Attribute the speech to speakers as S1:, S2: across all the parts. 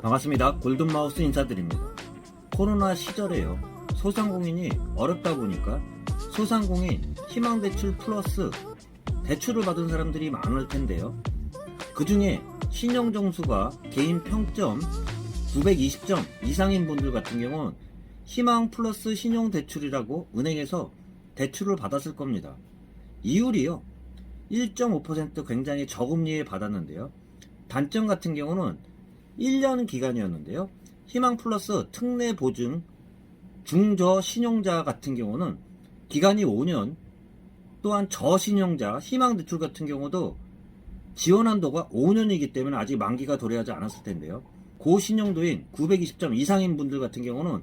S1: 반갑습니다. 골든마우스 인사드립니다. 코로나 시절에요. 소상공인이 어렵다 보니까 소상공인 희망대출 플러스 대출을 받은 사람들이 많을 텐데요. 그 중에 신용점수가 개인 평점 920점 이상인 분들 같은 경우는 희망 플러스 신용대출이라고 은행에서 대출을 받았을 겁니다. 이율이요 1.5% 굉장히 저금리에 받았는데요. 단점 같은 경우는 1년 기간이었는데요. 희망 플러스 특례 보증 중저 신용자 같은 경우는 기간이 5년, 또한 저신용자 희망 대출 같은 경우도 지원 한도가 5년이기 때문에 아직 만기가 도래하지 않았을 텐데요. 고신용도인 920점 이상인 분들 같은 경우는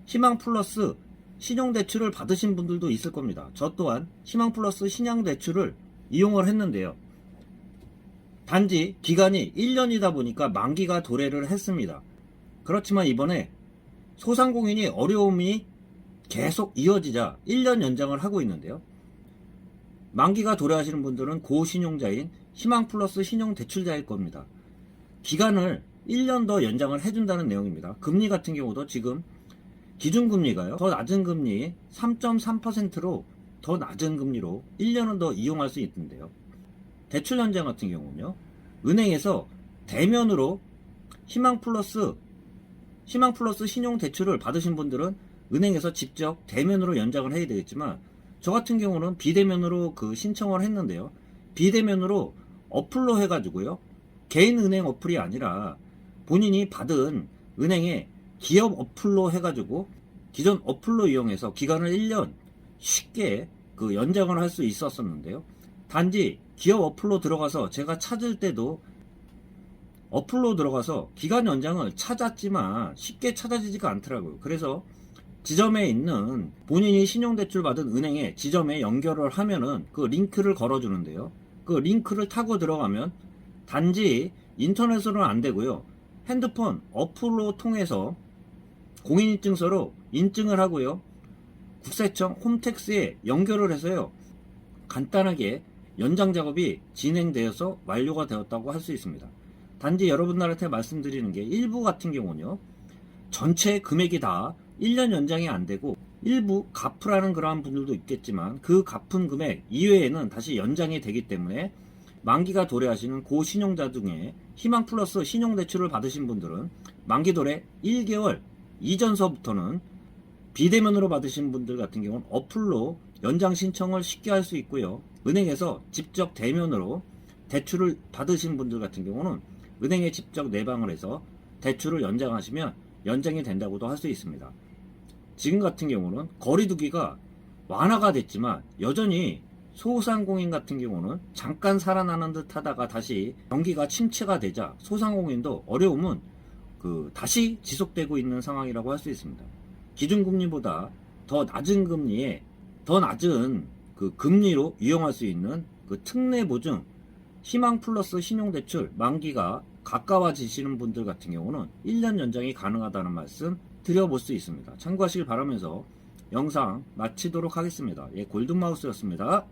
S1: 희망 플러스 신용대출을 받으신 분들도 있을 겁니다. 저 또한 희망 플러스 신용대출을 이용을 했는데요. 단지 기간이 1년이다 보니까 만기가 도래를 했습니다. 그렇지만 이번에 소상공인이 어려움이 계속 이어지자 1년 연장을 하고 있는데요. 만기가 도래하시는 분들은 고신용자인 희망 플러스 신용대출자일 겁니다. 기간을 1년 더 연장을 해준다는 내용입니다. 금리 같은 경우도 지금 기준금리가요. 더 낮은 금리 3.3%로 더 낮은 금리로 1년은 더 이용할 수 있는데요. 대출 연장 같은 경우는요. 은행에서 대면으로 희망 플러스 신용대출을 받으신 분들은 은행에서 직접 대면으로 연장을 해야 되겠지만 저 같은 경우는 비대면으로 신청을 했는데요. 비대면으로 어플로 해가지고요. 개인 은행 어플이 아니라 본인이 받은 은행의 기업 어플로 해가지고 기존 어플로 이용해서 기간을 1년 쉽게 연장을 할 수 있었었는데요. 단지 기업 어플로 들어가서 제가 찾을 때도 어플로 들어가서 기간 연장을 찾았지만 쉽게 찾아지지가 않더라고요. 그래서 지점에 있는 본인이 신용대출 받은 은행의 지점에 연결을 하면은 그 링크를 걸어주는데요. 그 링크를 타고 들어가면 단지 인터넷으로는 안 되고요. 핸드폰 어플로 통해서 공인인증서로 인증을 하고요. 국세청 홈택스에 연결을 해서요. 간단하게 연장 작업이 진행되어서 완료가 되었다고 할 수 있습니다. 단지 여러분들한테 말씀드리는 게 일부 같은 경우는요. 전체 금액이 다 1년 연장이 안 되고 일부 갚으라는 그러한 분들도 있겠지만 그 갚은 금액 이외에는 다시 연장이 되기 때문에 만기가 도래하시는 고신용자 중에 희망 플러스 신용대출을 받으신 분들은 만기 도래 1개월 이전서부터는 비대면으로 받으신 분들 같은 경우는 어플로 연장 신청을 쉽게 할 수 있고요. 은행에서 직접 대면으로 대출을 받으신 분들 같은 경우는 은행에 직접 내방을 해서 대출을 연장하시면 연장이 된다고도 할 수 있습니다. 지금 같은 경우는 거리두기가 완화가 됐지만 여전히 소상공인 같은 경우는 잠깐 살아나는 듯 하다가 다시 경기가 침체가 되자 소상공인도 어려움은 다시 지속되고 있는 상황이라고 할 수 있습니다. 기준금리보다 더 낮은 금리에 더 낮은 금리로 이용할 수 있는 특례 보증 희망 플러스 신용대출 만기가 가까워지시는 분들 같은 경우는 1년 연장이 가능하다는 말씀 드려볼 수 있습니다. 참고하시길 바라면서 영상 마치도록 하겠습니다. 골든마우스였습니다.